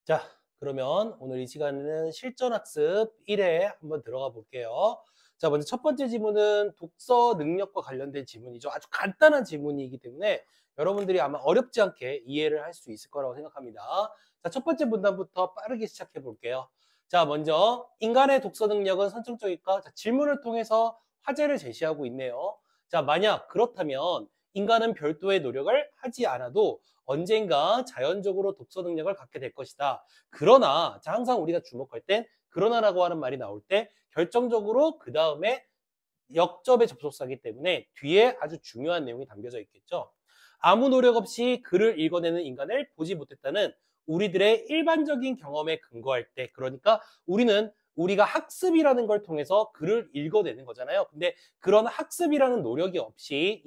자, 그러면 오늘 이 시간에는 실전학습 1회 한번 들어가 볼게요. 자, 먼저 첫 번째 지문은 독서 능력과 관련된 지문이죠. 아주 간단한 지문이기 때문에 여러분들이 아마 어렵지 않게 이해를 할 수 있을 거라고 생각합니다. 자, 첫 번째 문단부터 빠르게 시작해 볼게요. 자, 먼저 인간의 독서 능력은 선천적일까? 자, 질문을 통해서 화제를 제시하고 있네요. 자, 만약 그렇다면 인간은 별도의 노력을 하지 않아도 언젠가 자연적으로 독서 능력을 갖게 될 것이다. 그러나, 자, 항상 우리가 주목할 땐 그러나라고 하는 말이 나올 때 결정적으로 그 다음에 역접의 접속사이기 때문에 뒤에 아주 중요한 내용이 담겨져 있겠죠. 아무 노력 없이 글을 읽어내는 인간을 보지 못했다는 우리들의 일반적인 경험에 근거할 때, 그러니까 우리가 학습이라는 걸 통해서 글을 읽어내는 거잖아요. 근데 그런 학습이라는 노력이 없이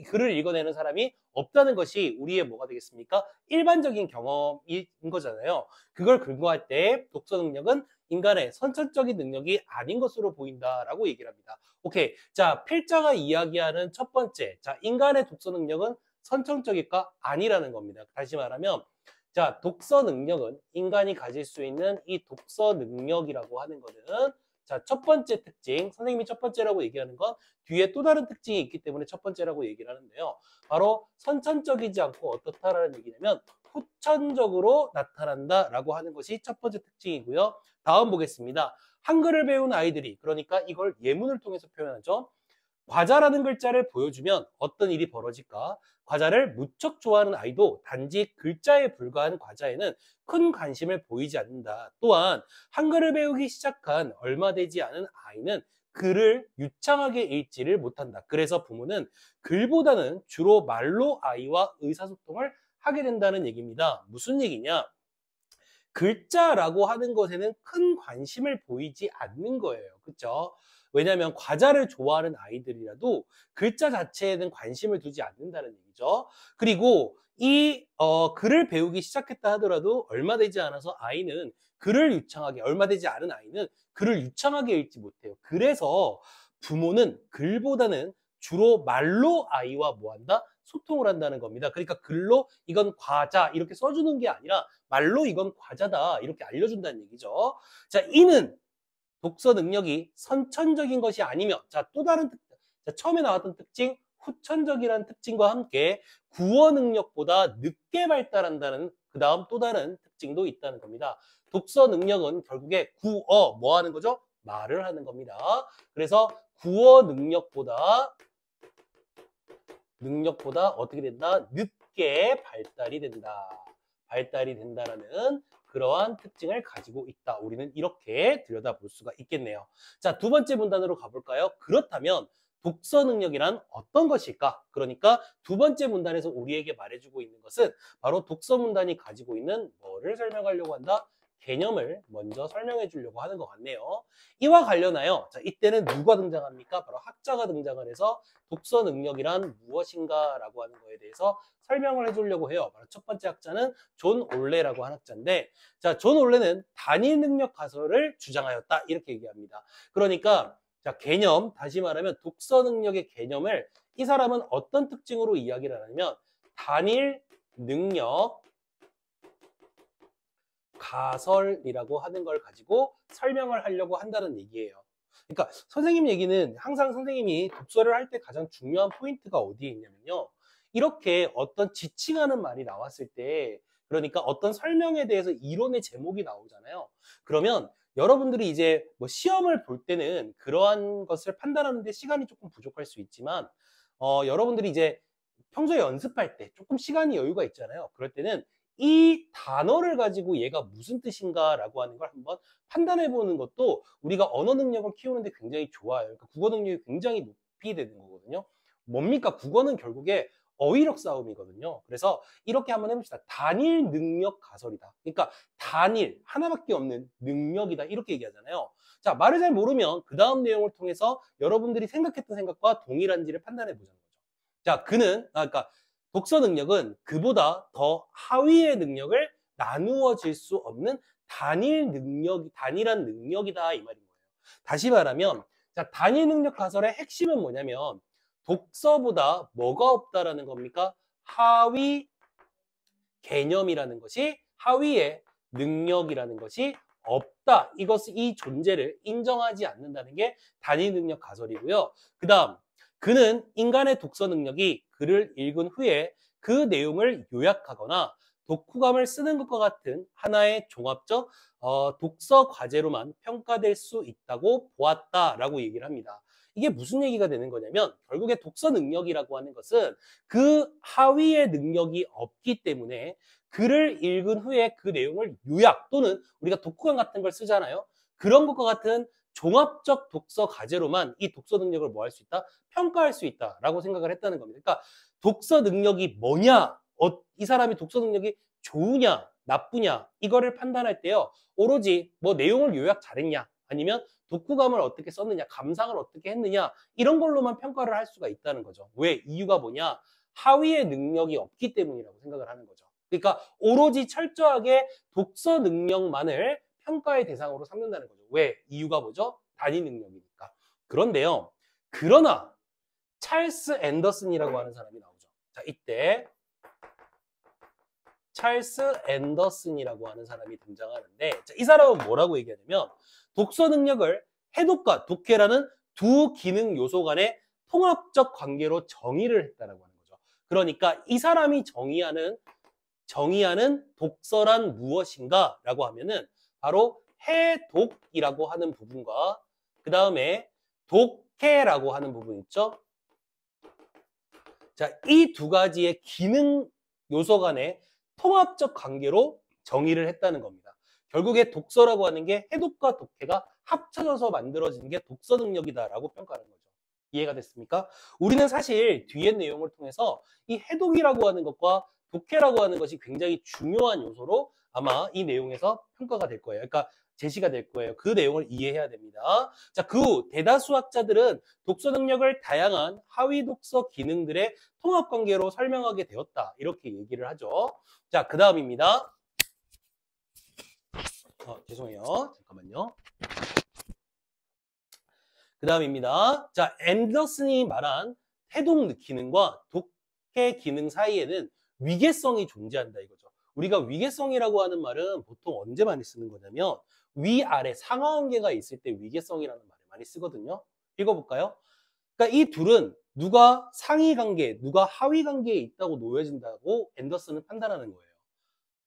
글을 읽어내는 사람이 없다는 것이 우리의 뭐가 되겠습니까? 일반적인 경험인 거잖아요. 그걸 근거할 때 독서 능력은 인간의 선천적인 능력이 아닌 것으로 보인다라고 얘기를 합니다. 오케이. 자, 필자가 이야기하는 첫 번째. 자, 인간의 독서 능력은 선천적일까? 아니라는 겁니다. 다시 말하면, 자, 독서 능력은 인간이 가질 수 있는 이 독서 능력이라고 하는 거는 자, 첫 번째 특징, 선생님이 첫 번째라고 얘기하는 건 뒤에 또 다른 특징이 있기 때문에 첫 번째라고 얘기를 하는데요. 바로 선천적이지 않고 어떻다라는 얘기냐면 후천적으로 나타난다라고 하는 것이 첫 번째 특징이고요. 다음 보겠습니다. 한글을 배운 아이들이, 그러니까 이걸 예문을 통해서 표현하죠. 과자라는 글자를 보여주면 어떤 일이 벌어질까? 과자를 무척 좋아하는 아이도 단지 글자에 불과한 과자에는 큰 관심을 보이지 않는다. 또한 한글을 배우기 시작한 얼마 되지 않은 아이는 글을 유창하게 읽지를 못한다. 그래서 부모는 글보다는 주로 말로 아이와 의사소통을 하게 된다는 얘기입니다. 무슨 얘기냐? 글자라고 하는 것에는 큰 관심을 보이지 않는 거예요. 그렇죠? 왜냐하면 과자를 좋아하는 아이들이라도 글자 자체에는 관심을 두지 않는다는 얘기죠. 그리고 글을 배우기 시작했다 하더라도 얼마 되지 않아서 얼마 되지 않은 아이는 글을 유창하게 읽지 못해요. 그래서 부모는 글보다는 주로 말로 아이와 뭐한다? 소통을 한다는 겁니다. 그러니까 글로 이건 과자 이렇게 써주는 게 아니라 말로 이건 과자다 이렇게 알려준다는 얘기죠. 자, 이는 독서 능력이 선천적인 것이 아니며, 자, 또 다른 자, 처음에 나왔던 특징, 후천적이라는 특징과 함께 구어 능력보다 늦게 발달한다는 그 다음 또 다른 특징도 있다는 겁니다. 독서 능력은 결국에 뭐 하는 거죠? 말을 하는 겁니다. 그래서 구어 능력보다 어떻게 된다? 늦게 발달이 된다. 발달이 된다라는 그러한 특징을 가지고 있다. 우리는 이렇게 들여다볼 수가 있겠네요. 자, 두 번째 문단으로 가볼까요? 그렇다면 독서 능력이란 어떤 것일까? 그러니까 두 번째 문단에서 우리에게 말해주고 있는 것은 바로 독서 문단이 가지고 있는 뭐를 설명하려고 한다? 개념을 먼저 설명해 주려고 하는 것 같네요. 이와 관련하여 자, 이때는 누가 등장합니까? 바로 학자가 등장을 해서 독서 능력이란 무엇인가 라고 하는 거에 대해서 설명을 해주려고 해요. 바로 첫 번째 학자는 존 올레라고 하는 학자인데, 자, 존 올레는 단일 능력 가설을 주장하였다 이렇게 얘기합니다. 그러니까 자, 다시 말하면 독서 능력의 개념을 이 사람은 어떤 특징으로 이야기를 하냐면 단일 능력 가설이라고 하는 걸 가지고 설명을 하려고 한다는 얘기예요. 그러니까 선생님 얘기는 항상 선생님이 독서를 할 때 가장 중요한 포인트가 어디에 있냐면요. 이렇게 어떤 지칭하는 말이 나왔을 때, 그러니까 어떤 설명에 대해서 이론의 제목이 나오잖아요. 그러면 여러분들이 이제 뭐 시험을 볼 때는 그러한 것을 판단하는데 시간이 조금 부족할 수 있지만, 여러분들이 이제 평소에 연습할 때 조금 시간이 여유가 있잖아요. 그럴 때는 이 단어를 가지고 얘가 무슨 뜻인가라고 하는 걸 한번 판단해 보는 것도 우리가 언어 능력을 키우는데 굉장히 좋아요. 그러니까 국어 능력이 굉장히 높이 되는 거거든요. 뭡니까? 국어는 결국에 어휘력 싸움이거든요. 그래서 이렇게 한번 해봅시다. 단일 능력 가설이다. 그러니까 단일, 하나밖에 없는 능력이다. 이렇게 얘기하잖아요. 자, 말을 잘 모르면 그 다음 내용을 통해서 여러분들이 생각했던 생각과 동일한지를 판단해 보자는 거죠. 자, 그러니까 독서 능력은 그보다 더 하위의 능력을 나누어질 수 없는 단일한 능력이다 이 말인 거예요. 다시 말하면 자, 단일 능력 가설의 핵심은 뭐냐면 독서보다 뭐가 없다라는 겁니까? 하위 개념이라는 것이 하위의 능력이라는 것이 없다. 이 존재를 인정하지 않는다는 게 단위 능력 가설이고요. 그 다음, 그는 인간의 독서 능력이 글을 읽은 후에 그 내용을 요약하거나 독후감을 쓰는 것과 같은 하나의 종합적 독서 과제로만 평가될 수 있다고 보았다라고 얘기를 합니다. 이게 무슨 얘기가 되는 거냐면 결국에 독서 능력이라고 하는 것은 그 하위의 능력이 없기 때문에 글을 읽은 후에 그 내용을 요약 또는 우리가 독후감 같은 걸 쓰잖아요. 그런 것과 같은 종합적 독서 과제로만 이 독서 능력을 뭐 할 수 있다? 평가할 수 있다라고 생각을 했다는 겁니다. 그러니까 독서 능력이 뭐냐? 이 사람이 독서 능력이 좋으냐, 나쁘냐 이거를 판단할 때요. 오로지 뭐 내용을 요약 잘했냐 아니면 독후감을 어떻게 썼느냐, 감상을 어떻게 했느냐 이런 걸로만 평가를 할 수가 있다는 거죠. 왜? 이유가 뭐냐? 하위의 능력이 없기 때문이라고 생각을 하는 거죠. 그러니까 오로지 철저하게 독서 능력만을 평가의 대상으로 삼는다는 거죠. 왜? 이유가 뭐죠? 단위 능력이니까. 그런데요. 그러나 찰스 앤더슨이라고 하는 사람이 나오죠. 자, 이때 찰스 앤더슨이라고 하는 사람이 등장하는데 자, 이 사람은 뭐라고 얘기하냐면 독서 능력을 해독과 독해라는 두 기능 요소 간의 통합적 관계로 정의를 했다라고 하는 거죠. 그러니까 이 사람이 정의하는 독서란 무엇인가 라고 하면은 바로 해독이라고 하는 부분과 그 다음에 독해라고 하는 부분 있죠. 자, 이 두 가지의 기능 요소 간의 통합적 관계로 정의를 했다는 겁니다. 결국에 독서라고 하는 게 해독과 독해가 합쳐져서 만들어진 게 독서 능력이다라고 평가하는 거죠. 이해가 됐습니까? 우리는 사실 뒤에 내용을 통해서 이 해독이라고 하는 것과 독해라고 하는 것이 굉장히 중요한 요소로 아마 이 내용에서 평가가 될 거예요. 그러니까 제시가 될 거예요. 그 내용을 이해해야 됩니다. 자, 그 후 대다수 학자들은 독서 능력을 다양한 하위 독서 기능들의 통합 관계로 설명하게 되었다. 이렇게 얘기를 하죠. 자, 그 다음입니다. 죄송해요. 잠깐만요. 그 다음입니다. 자, 앤더슨이 말한 해독 기능과 독해 기능 사이에는 위계성이 존재한다 이거죠. 우리가 위계성이라고 하는 말은 보통 언제 많이 쓰는 거냐면 위아래 상하관계가 있을 때 위계성이라는 말을 많이 쓰거든요. 읽어볼까요? 그러니까 이 둘은 누가 상위 관계, 누가 하위 관계에 있다고 놓여진다고 앤더슨은 판단하는 거예요.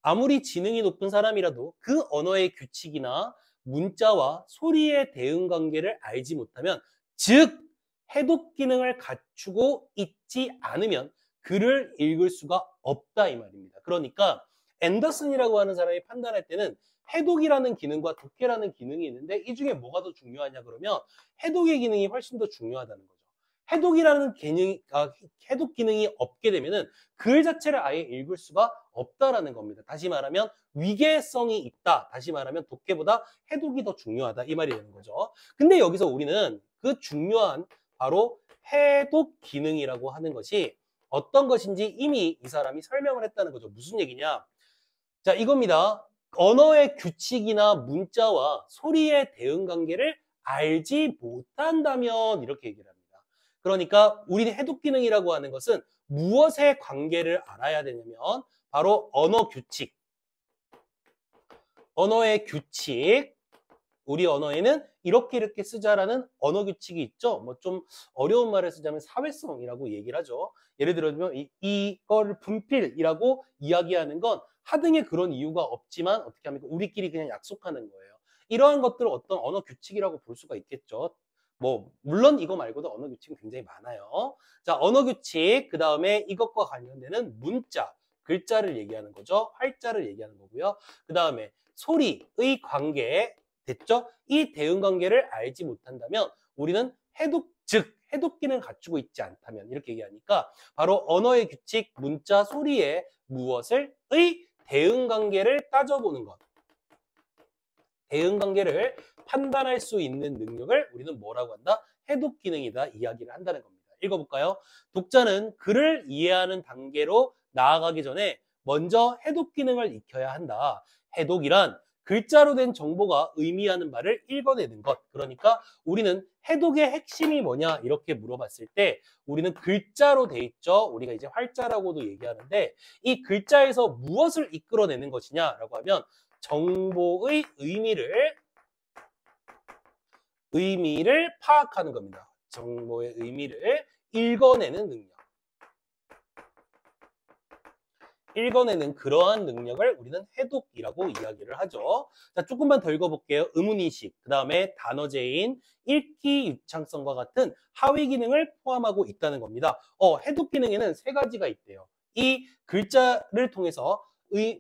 아무리 지능이 높은 사람이라도 그 언어의 규칙이나 문자와 소리의 대응 관계를 알지 못하면 즉 해독 기능을 갖추고 있지 않으면 글을 읽을 수가 없다 이 말입니다. 그러니까 앤더슨이라고 하는 사람이 판단할 때는 해독이라는 기능과 독해라는 기능이 있는데 이 중에 뭐가 더 중요하냐 그러면 해독의 기능이 훨씬 더 중요하다는 거죠. 해독이라는 해독 기능이 없게 되면은 글 자체를 아예 읽을 수가 없다라는 겁니다. 다시 말하면 위계성이 있다. 다시 말하면 독해보다 해독이 더 중요하다. 이 말이 되는 거죠. 근데 여기서 우리는 그 중요한 바로 해독 기능이라고 하는 것이 어떤 것인지 이미 이 사람이 설명을 했다는 거죠. 무슨 얘기냐? 자, 이겁니다. 언어의 규칙이나 문자와 소리의 대응 관계를 알지 못한다면 이렇게 얘기를 합니다. 그러니까 우리 해독 기능이라고 하는 것은 무엇의 관계를 알아야 되냐면 바로 언어 규칙. 언어의 규칙. 우리 언어에는 이렇게 쓰자라는 언어 규칙이 있죠. 뭐 좀 어려운 말을 쓰자면 사회성이라고 얘기를 하죠. 예를 들면 이걸 분필이라고 이야기하는 건 하등의 그런 이유가 없지만 어떻게 합니까? 우리끼리 그냥 약속하는 거예요. 이러한 것들을 어떤 언어 규칙이라고 볼 수가 있겠죠. 뭐 물론 이거 말고도 언어 규칙은 굉장히 많아요. 자, 언어 규칙, 그 다음에 이것과 관련되는 문자, 글자를 얘기하는 거죠. 활자를 얘기하는 거고요. 그 다음에 소리의 관계, 됐죠? 이 대응 관계를 알지 못한다면 우리는 해독 기능을 갖추고 있지 않다면 이렇게 얘기하니까 바로 언어의 규칙, 문자, 소리에 무엇을 대응 관계를 따져보는 것. 대응 관계를 판단할 수 있는 능력을 우리는 뭐라고 한다? 해독 기능이다 이야기를 한다는 겁니다. 읽어볼까요? 독자는 글을 이해하는 단계로 나아가기 전에 먼저 해독 기능을 익혀야 한다. 해독이란 글자로 된 정보가 의미하는 말을 읽어내는 것. 그러니까 우리는 해독의 핵심이 뭐냐 이렇게 물어봤을 때 우리는 글자로 돼 있죠. 우리가 이제 활자라고도 얘기하는데 이 글자에서 무엇을 이끌어내는 것이냐라고 하면 정보의 의미를 파악하는 겁니다. 정보의 의미를 읽어내는 능력. 읽어내는 그러한 능력을 우리는 해독이라고 이야기를 하죠. 자, 조금만 더 읽어볼게요. 의문인식, 그 다음에 단어제인, 읽기 유창성과 같은 하위 기능을 포함하고 있다는 겁니다. 해독 기능에는 세 가지가 있대요. 이 글자를 통해서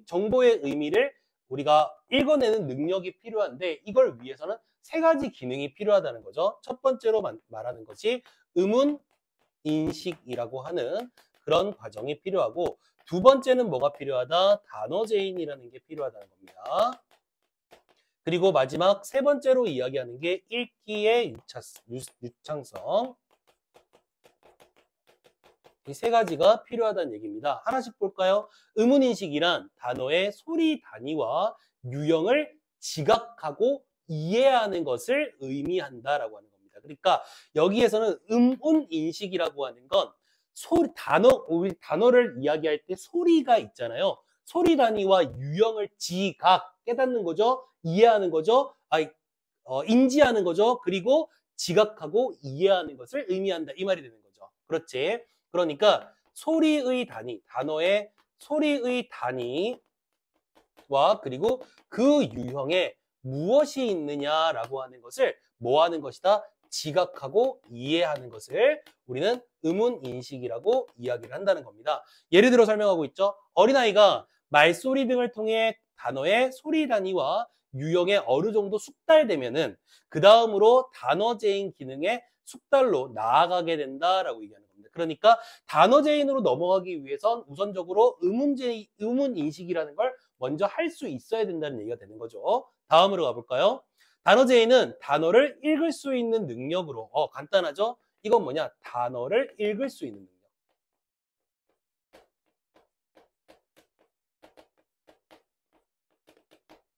정보의 의미를 우리가 읽어내는 능력이 필요한데 이걸 위해서는 세 가지 기능이 필요하다는 거죠. 첫 번째로 말하는 것이 의문인식이라고 하는 그런 과정이 필요하고 두 번째는 뭐가 필요하다? 단어제인이라는 게 필요하다는 겁니다. 그리고 마지막 세 번째로 이야기하는 게 읽기의 유창성. 이 세 가지가 필요하다는 얘기입니다. 하나씩 볼까요? 의문인식이란 단어의 소리 단위와 유형을 지각하고 이해하는 것을 의미한다라고 하는 겁니다. 그러니까 여기에서는 의문인식이라고 하는 건 우리 단어를 이야기할 때 소리가 있잖아요. 소리 단위와 유형을 깨닫는 거죠. 이해하는 거죠. 인지하는 거죠. 그리고 지각하고 이해하는 것을 의미한다. 이 말이 되는 거죠. 그렇지. 그러니까 소리의 단위, 단어의 소리의 단위와 그리고 그 유형에 무엇이 있느냐라고 하는 것을 뭐 하는 것이다? 지각하고 이해하는 것을 우리는 의문인식이라고 이야기를 한다는 겁니다. 예를 들어 설명하고 있죠. 어린아이가 말소리 등을 통해 단어의 소리 단위와 유형에 어느 정도 숙달되면은 그 다음으로 단어제인 기능의 숙달로 나아가게 된다라고 얘기하는 겁니다. 그러니까 단어제인으로 넘어가기 위해선 우선적으로 의문인식이라는 걸 먼저 할 수 있어야 된다는 얘기가 되는 거죠. 다음으로 가볼까요? 단어제인은 단어를 읽을 수 있는 능력으로 간단하죠? 이건 뭐냐? 단어를 읽을 수 있는 능력.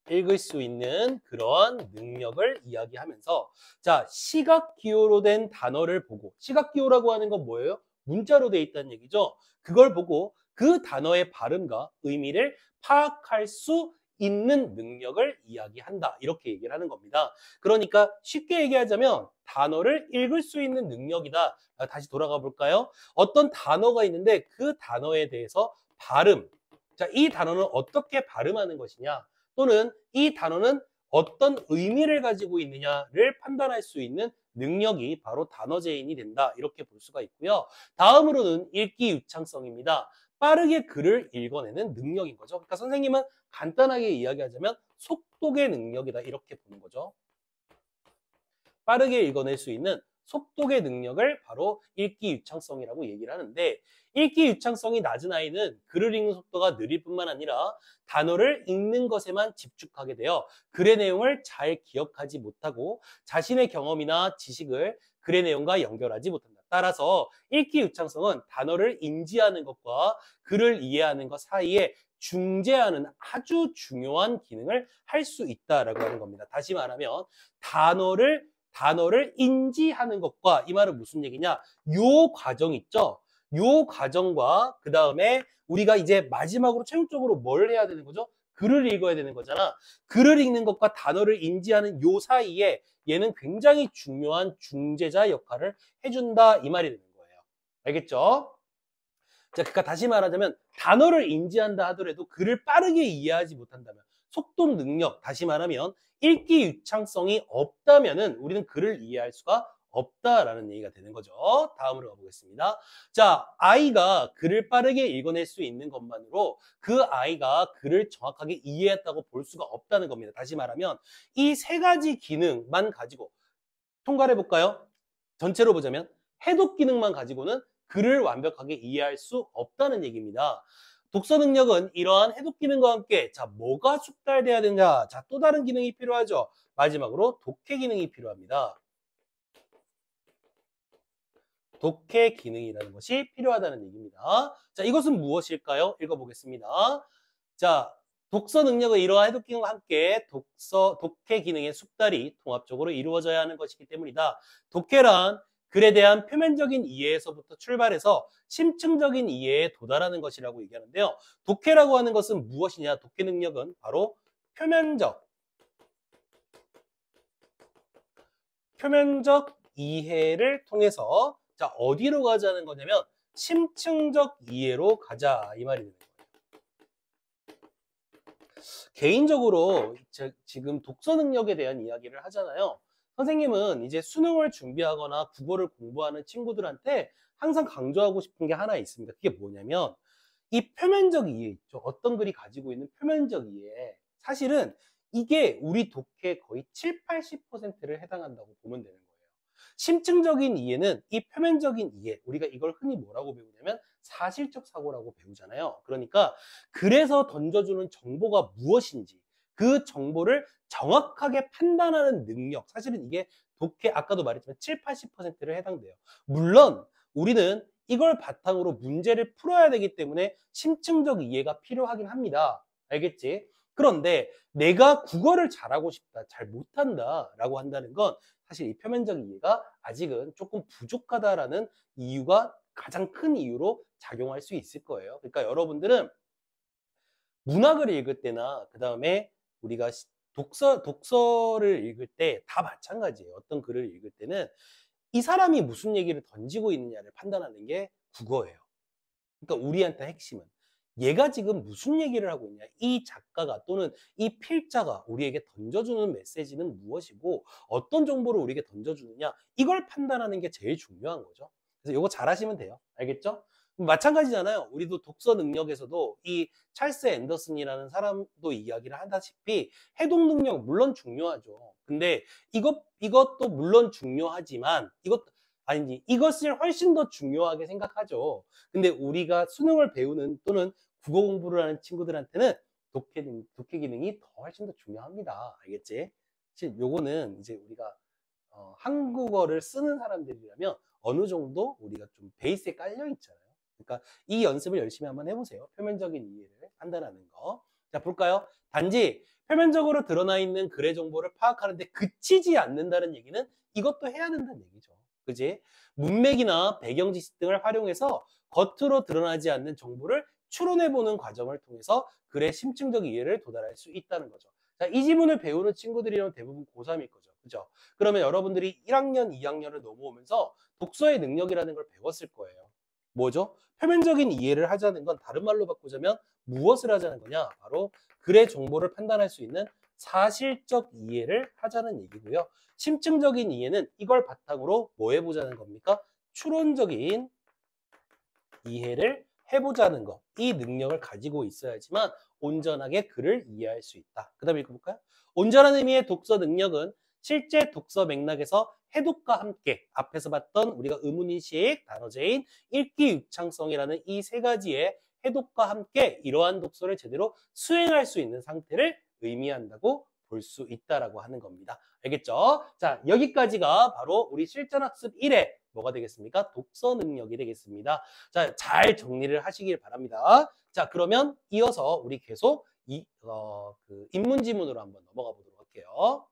읽을 수 있는 그러한 능력을 이야기하면서 자, 시각기호로 된 단어를 보고 시각기호라고 하는 건 뭐예요? 문자로 돼 있다는 얘기죠. 그걸 보고 그 단어의 발음과 의미를 파악할 수 있는 능력을 이야기한다. 이렇게 얘기를 하는 겁니다. 그러니까 쉽게 얘기하자면 단어를 읽을 수 있는 능력이다. 다시 돌아가 볼까요? 어떤 단어가 있는데 그 단어에 대해서 발음. 자, 이 단어는 어떻게 발음하는 것이냐? 또는 이 단어는 어떤 의미를 가지고 있느냐를 판단할 수 있는 능력이 바로 단어제인이 된다. 이렇게 볼 수가 있고요. 다음으로는 읽기 유창성입니다. 빠르게 글을 읽어내는 능력인 거죠. 그러니까 선생님은 간단하게 이야기하자면 속독의 능력이다. 이렇게 보는 거죠. 빠르게 읽어낼 수 있는 속독의 능력을 바로 읽기 유창성이라고 얘기를 하는데 읽기 유창성이 낮은 아이는 글을 읽는 속도가 느릴 뿐만 아니라 단어를 읽는 것에만 집중하게 되어 글의 내용을 잘 기억하지 못하고 자신의 경험이나 지식을 글의 내용과 연결하지 못한다. 따라서 읽기 유창성은 단어를 인지하는 것과 글을 이해하는 것 사이에 중재하는 아주 중요한 기능을 할 수 있다라고 하는 겁니다. 다시 말하면 단어를 인지하는 것과 이 말은 무슨 얘기냐? 요 과정 있죠? 요 과정과 그 다음에 우리가 이제 마지막으로 최종적으로 뭘 해야 되는 거죠? 글을 읽어야 되는 거잖아. 글을 읽는 것과 단어를 인지하는 요 사이에 얘는 굉장히 중요한 중재자 역할을 해준다 이 말이 되는 거예요. 알겠죠? 자, 그러니까 다시 말하자면 단어를 인지한다 하더라도 글을 빠르게 이해하지 못한다면 속독 능력, 다시 말하면 읽기 유창성이 없다면은 우리는 글을 이해할 수가 없다라는 얘기가 되는 거죠. 다음으로 가보겠습니다. 자, 아이가 글을 빠르게 읽어낼 수 있는 것만으로 그 아이가 글을 정확하게 이해했다고 볼 수가 없다는 겁니다. 다시 말하면 이 세 가지 기능만 가지고 통과를 해볼까요? 전체로 보자면 해독 기능만 가지고는 글을 완벽하게 이해할 수 없다는 얘기입니다. 독서 능력은 이러한 해독 기능과 함께 자, 뭐가 숙달돼야 되냐? 자, 또 다른 기능이 필요하죠. 마지막으로 독해 기능이 필요합니다. 독해 기능이라는 것이 필요하다는 얘기입니다. 자, 이것은 무엇일까요? 읽어보겠습니다. 자, 독서 능력은 이러한 해독 기능과 함께 독해 기능의 숙달이 통합적으로 이루어져야 하는 것이기 때문이다. 독해란 글에 대한 표면적인 이해에서부터 출발해서 심층적인 이해에 도달하는 것이라고 얘기하는데요. 독해라고 하는 것은 무엇이냐? 독해 능력은 바로 표면적 이해를 통해서 자 어디로 가자는 거냐면 심층적 이해로 가자 이 말이 되는 거예요. 개인적으로 지금 독서 능력에 대한 이야기를 하잖아요. 선생님은 이제 수능을 준비하거나 국어를 공부하는 친구들한테 항상 강조하고 싶은 게 하나 있습니다. 그게 뭐냐면 이 표면적 이해 있죠. 어떤 글이 가지고 있는 표면적 이해. 사실은 이게 우리 독해의 거의 7, 80%를 해당한다고 보면 되는 거예요. 심층적인 이해는 이 표면적인 이해, 우리가 이걸 흔히 뭐라고 배우냐면 사실적 사고라고 배우잖아요. 그러니까 그래서 던져주는 정보가 무엇인지 그 정보를 정확하게 판단하는 능력, 사실은 이게 독해, 아까도 말했지만 7, 80%를 해당돼요. 물론 우리는 이걸 바탕으로 문제를 풀어야 되기 때문에 심층적 이해가 필요하긴 합니다. 알겠지? 그런데 내가 국어를 잘하고 싶다, 잘 못한다 라고 한다는 건 사실 이 표면적 이해가 아직은 조금 부족하다라는 이유가 가장 큰 이유로 작용할 수 있을 거예요. 그러니까 여러분들은 문학을 읽을 때나 그 다음에 우리가 독서를 읽을 때 다 마찬가지예요. 어떤 글을 읽을 때는 이 사람이 무슨 얘기를 던지고 있느냐를 판단하는 게 국어예요. 그러니까 우리한테 핵심은 얘가 지금 무슨 얘기를 하고 있냐, 이 작가가 또는 이 필자가 우리에게 던져주는 메시지는 무엇이고 어떤 정보를 우리에게 던져주느냐, 이걸 판단하는 게 제일 중요한 거죠. 그래서 이거 잘 하시면 돼요. 알겠죠? 마찬가지잖아요. 우리도 독서 능력에서도 이 찰스 앤더슨이라는 사람도 이야기를 하다시피 해독 능력 물론 중요하죠. 근데 이것도 물론 중요하지만 이것을 훨씬 더 중요하게 생각하죠. 근데 우리가 수능을 배우는 또는 국어 공부를 하는 친구들한테는 독해 기능이 더 훨씬 더 중요합니다. 알겠지? 사실 요거는 이제 우리가 한국어를 쓰는 사람들이라면 어느 정도 우리가 좀 베이스에 깔려 있잖아요. 그러니까 이 연습을 열심히 한번 해보세요. 표면적인 이해를 판단하는 거. 자, 볼까요? 단지 표면적으로 드러나 있는 글의 정보를 파악하는데 그치지 않는다는 얘기는 이것도 해야 된다는 얘기죠. 그지? 문맥이나 배경 지식 등을 활용해서 겉으로 드러나지 않는 정보를 추론해보는 과정을 통해서 글의 심층적 이해를 도달할 수 있다는 거죠. 자, 이 지문을 배우는 친구들이면 대부분 고3일 거죠. 그죠? 그러면 여러분들이 1학년, 2학년을 넘어오면서 독서의 능력이라는 걸 배웠을 거예요. 뭐죠? 표면적인 이해를 하자는 건 다른 말로 바꾸자면 무엇을 하자는 거냐? 바로 글의 정보를 판단할 수 있는 사실적 이해를 하자는 얘기고요. 심층적인 이해는 이걸 바탕으로 뭐 해보자는 겁니까? 추론적인 이해를 해보자는 것. 이 능력을 가지고 있어야지만 온전하게 글을 이해할 수 있다. 그 다음에 읽어볼까요? 온전한 의미의 독서 능력은 실제 독서 맥락에서 해독과 함께 앞에서 봤던 우리가 의문인식, 단어제인, 읽기 유창성이라는 이 세 가지의 해독과 함께 이러한 독서를 제대로 수행할 수 있는 상태를 의미한다고 볼 수 있다라고 하는 겁니다. 알겠죠? 자, 여기까지가 바로 우리 실전학습 1회 뭐가 되겠습니까? 독서 능력이 되겠습니다. 자, 잘 정리를 하시길 바랍니다. 자, 그러면 이어서 우리 계속 그 인문지문으로 한번 넘어가 보도록 할게요.